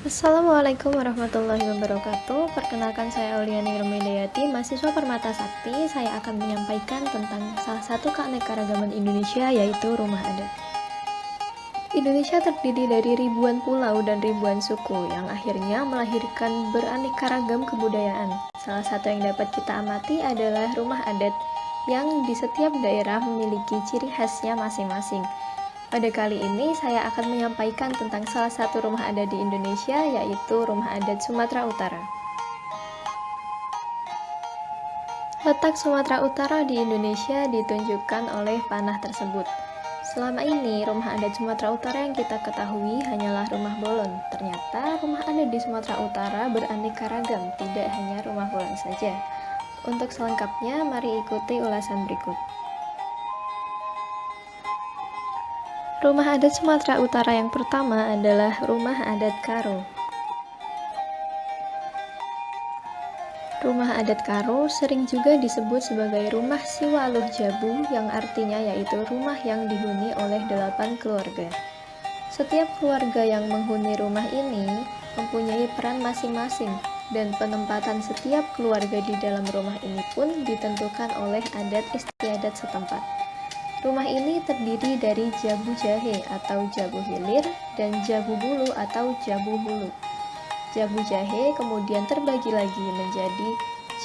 Assalamualaikum warahmatullahi wabarakatuh. Perkenalkan, saya Auliani Romedayati, mahasiswa Permata Sakti. Saya akan menyampaikan tentang salah satu keanekaragaman Indonesia, yaitu rumah adat. Indonesia terdiri dari ribuan pulau dan ribuan suku yang akhirnya melahirkan beraneka ragam kebudayaan. Salah satu yang dapat kita amati adalah rumah adat yang di setiap daerah memiliki ciri khasnya masing-masing. Pada kali ini saya akan menyampaikan tentang salah satu rumah adat di Indonesia, yaitu Rumah Adat Sumatera Utara. Letak Sumatera Utara di Indonesia ditunjukkan oleh panah tersebut. Selama ini, rumah adat Sumatera Utara yang kita ketahui hanyalah rumah bolon. Ternyata rumah adat di Sumatera Utara beraneka ragam, tidak hanya rumah bolon saja. Untuk selengkapnya, mari ikuti ulasan berikut. Rumah adat Sumatera Utara yang pertama adalah Rumah Adat Karo. Rumah adat Karo sering juga disebut sebagai Rumah Siwaluh Jabu, yang artinya yaitu rumah yang dihuni oleh 8 keluarga. Setiap keluarga yang menghuni rumah ini mempunyai peran masing-masing, dan penempatan setiap keluarga di dalam rumah ini pun ditentukan oleh adat istiadat setempat. Rumah ini terdiri dari jabu jahe atau jabu hilir dan jabu bulu atau jabu hulu. Jabu jahe kemudian terbagi lagi menjadi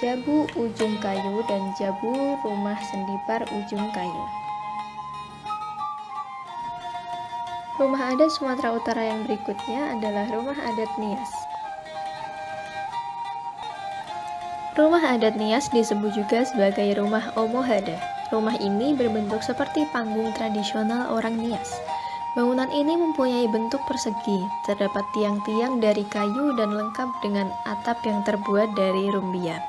jabu ujung kayu dan jabu rumah sendipar ujung kayu. Rumah adat Sumatera Utara yang berikutnya adalah Rumah Adat Nias. Rumah adat Nias disebut juga sebagai Rumah Omohada. Rumah ini berbentuk seperti panggung tradisional orang Nias. Bangunan ini mempunyai bentuk persegi, terdapat tiang-tiang dari kayu dan lengkap dengan atap yang terbuat dari rumbia.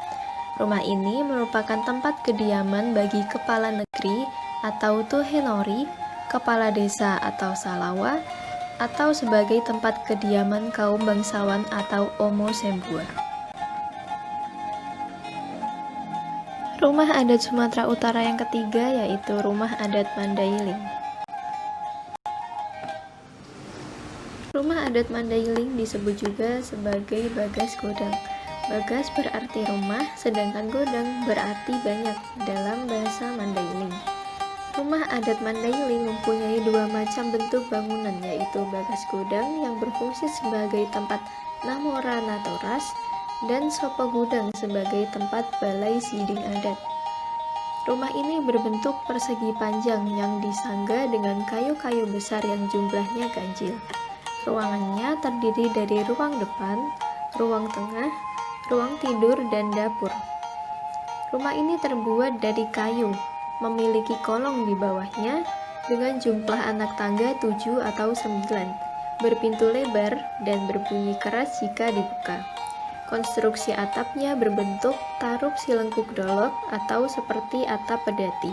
Rumah ini merupakan tempat kediaman bagi kepala negeri atau tuhenori, kepala desa atau salawa, atau sebagai tempat kediaman kaum bangsawan atau Omo Sembua. Rumah adat Sumatera Utara yang ketiga yaitu Rumah Adat Mandailing. Rumah adat Mandailing disebut juga sebagai Bagas Godang. Bagas berarti rumah, sedangkan Godang berarti banyak dalam bahasa Mandailing. Rumah adat Mandailing mempunyai 2 macam bentuk bangunan, yaitu Bagas Godang yang berfungsi sebagai tempat Namora Natoras dan Sopo Gudang sebagai tempat balai siding adat. Rumah ini berbentuk persegi panjang yang disangga dengan kayu-kayu besar yang jumlahnya ganjil. Ruangannya terdiri dari ruang depan, ruang tengah, ruang tidur, dan dapur. Rumah ini terbuat dari kayu, memiliki kolong di bawahnya dengan jumlah anak tangga 7 atau 9, berpintu lebar dan berbunyi keras jika dibuka. Konstruksi atapnya berbentuk tarup silengkuk dolok atau seperti atap pedati.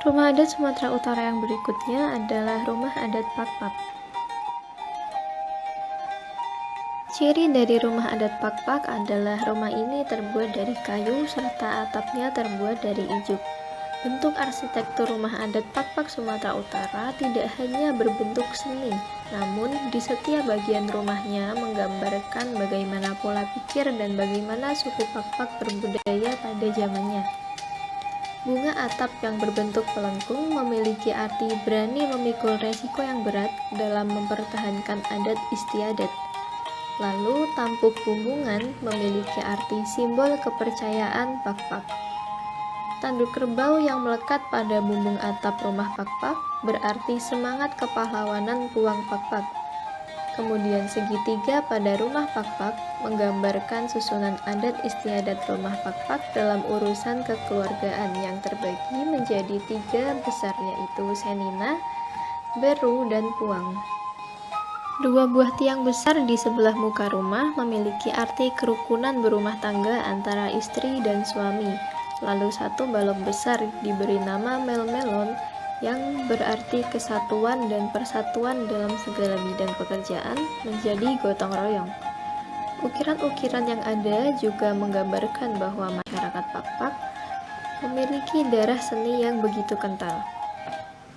Rumah adat Sumatera Utara yang berikutnya adalah Rumah Adat Pakpak. Ciri dari rumah adat Pakpak adalah rumah ini terbuat dari kayu serta atapnya terbuat dari ijuk. Bentuk arsitektur rumah adat Pakpak Sumatera Utara tidak hanya berbentuk seni, namun di setiap bagian rumahnya menggambarkan bagaimana pola pikir dan bagaimana suku Pakpak berbudaya pada zamannya. Bunga atap yang berbentuk pelengkung memiliki arti berani memikul resiko yang berat dalam mempertahankan adat istiadat. Lalu tampuk bumbungan memiliki arti simbol kepercayaan Pakpak. Tanduk kerbau yang melekat pada bumbung atap rumah Pakpak berarti semangat kepahlawanan Puang Pakpak. Kemudian segitiga pada rumah Pakpak menggambarkan susunan adat istiadat rumah Pakpak dalam urusan kekeluargaan yang terbagi menjadi 3 besar, yaitu Senina, Beru, dan Puang. 2 buah tiang besar di sebelah muka rumah memiliki arti kerukunan berumah tangga antara istri dan suami. Lalu 1 balok besar diberi nama Melmelon yang berarti kesatuan dan persatuan dalam segala bidang pekerjaan menjadi gotong royong. Ukiran-ukiran yang ada juga menggambarkan bahwa masyarakat Pakpak memiliki darah seni yang begitu kental.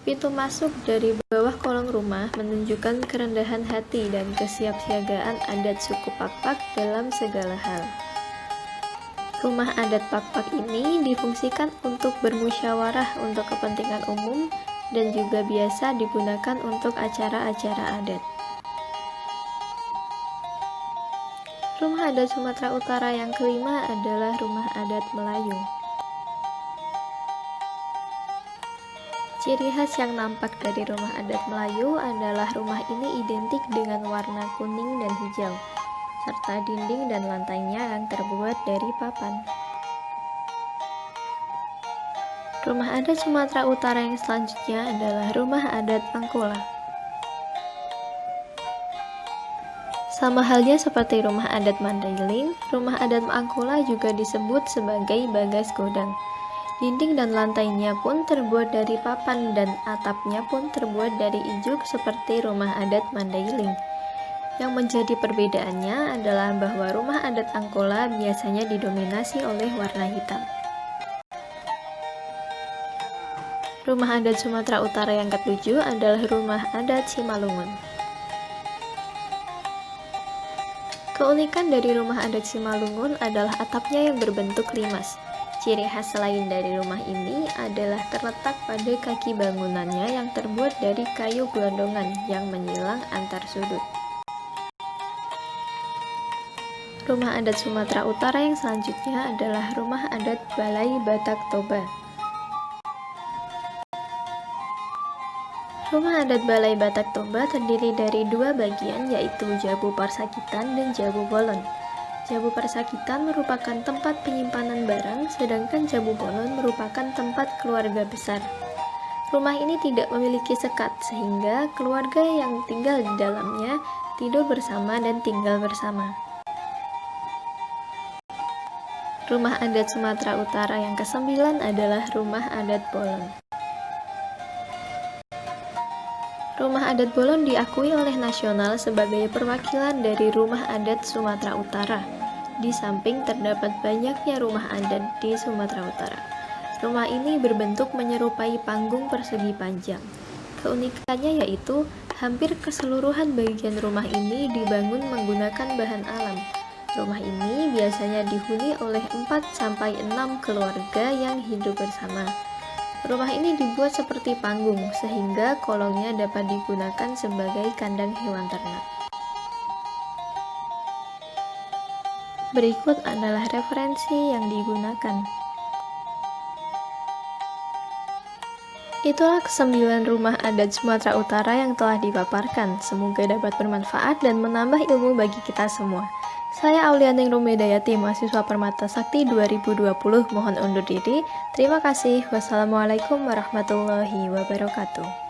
Pintu masuk dari bawah kolong rumah menunjukkan kerendahan hati dan kesiapsiagaan adat suku Pakpak dalam segala hal. Rumah adat Pakpak ini difungsikan untuk bermusyawarah untuk kepentingan umum dan juga biasa digunakan untuk acara-acara adat. Rumah adat Sumatera Utara yang kelima adalah rumah adat Melayu. Ciri khas yang nampak dari rumah adat Melayu adalah rumah ini identik dengan warna kuning dan hijau, serta dinding dan lantainya yang terbuat dari papan. Rumah adat Sumatera Utara yang selanjutnya adalah rumah adat Angkola. Sama halnya seperti rumah adat Mandailing, rumah adat Angkola juga disebut sebagai Bagas Godang. Dinding dan lantainya pun terbuat dari papan dan atapnya pun terbuat dari ijuk seperti rumah adat Mandailing. Yang menjadi perbedaannya adalah bahwa rumah adat Angkola biasanya didominasi oleh warna hitam. Rumah adat Sumatera Utara yang ketujuh adalah rumah adat Simalungun. Keunikan dari rumah adat Simalungun adalah atapnya yang berbentuk limas. Ciri khas lain dari rumah ini adalah terletak pada kaki bangunannya yang terbuat dari kayu gelondongan yang menyilang antar sudut. Rumah adat Sumatera Utara yang selanjutnya adalah rumah adat Balai Batak Toba. Rumah adat Balai Batak Toba terdiri dari dua bagian, yaitu Jabu Parsakitan dan Jabu Bolon. Jabu Parsakitan merupakan tempat penyimpanan barang, sedangkan Jabu Bolon merupakan tempat keluarga besar. Rumah ini tidak memiliki sekat, sehingga keluarga yang tinggal di dalamnya tidur bersama dan tinggal bersama. Rumah adat Sumatera Utara yang ke-9 adalah rumah adat Bolon. Rumah adat Bolon diakui oleh nasional sebagai perwakilan dari rumah adat Sumatera Utara. Di samping terdapat banyaknya rumah adat di Sumatera Utara. Rumah ini berbentuk menyerupai panggung persegi panjang. Keunikannya yaitu hampir keseluruhan bagian rumah ini dibangun menggunakan bahan alam. Rumah ini biasanya dihuni oleh 4-6 keluarga yang hidup bersama. Rumah ini dibuat seperti panggung, sehingga kolongnya dapat digunakan sebagai kandang hewan ternak. Berikut adalah referensi yang digunakan. Itulah ke-9 rumah adat Sumatera Utara yang telah dipaparkan. Semoga dapat bermanfaat dan menambah ilmu bagi kita semua. Saya Aulianing Rumedayati, mahasiswa Permata Sakti 2020, mohon undur diri. Terima kasih. Wassalamualaikum warahmatullahi wabarakatuh.